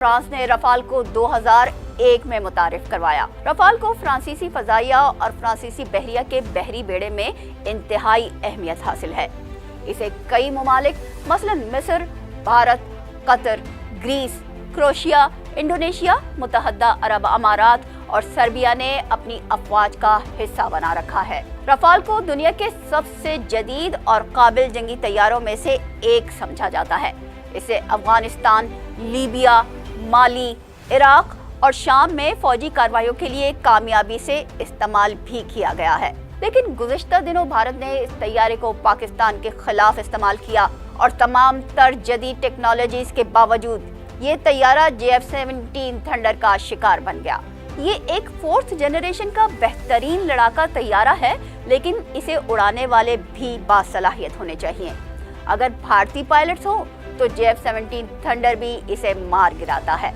France نے Rafale کو 2001 میں متعارف کروایا۔ رفال کو فرانسیسی فضائیہ اور فرانسیسی بحریہ کے بحری بیڑے میں انتہائی اہمیت حاصل ہے۔ اسے کئی ممالک مثلا مصر، بھارت، قطر، گریس، کروشیا، انڈونیشیا، متحدہ عرب امارات اور سربیا نے اپنی افواج کا حصہ بنا رکھا ہے۔ رفال کو دنیا کے سب سے جدید اور قابل جنگی طیاروں میں سے ایک سمجھا جاتا ہے۔ اسے افغانستان، لیبیا، مالی، عراق اور شام میں فوجی کارروائیوں کے لیے کامیابی سے استعمال بھی کیا گیا ہے۔ لیکن گزشتہ دنوں بھارت نے اس طیارے کو پاکستان کے خلاف استعمال کیا اور تمام تر جدید ٹیکنالوجیز کے باوجود یہ طیارہ JF-17 تھنڈر کا شکار بن گیا۔ یہ ایک 4th جنریشن کا بہترین لڑاکا طیارہ ہے، لیکن اسے اڑانے والے بھی باصلاحیت ہونے چاہیے۔ اگر بھارتی پائلٹس ہوں تو JF-17 تھنڈر بھی اسے مار گراتا ہے۔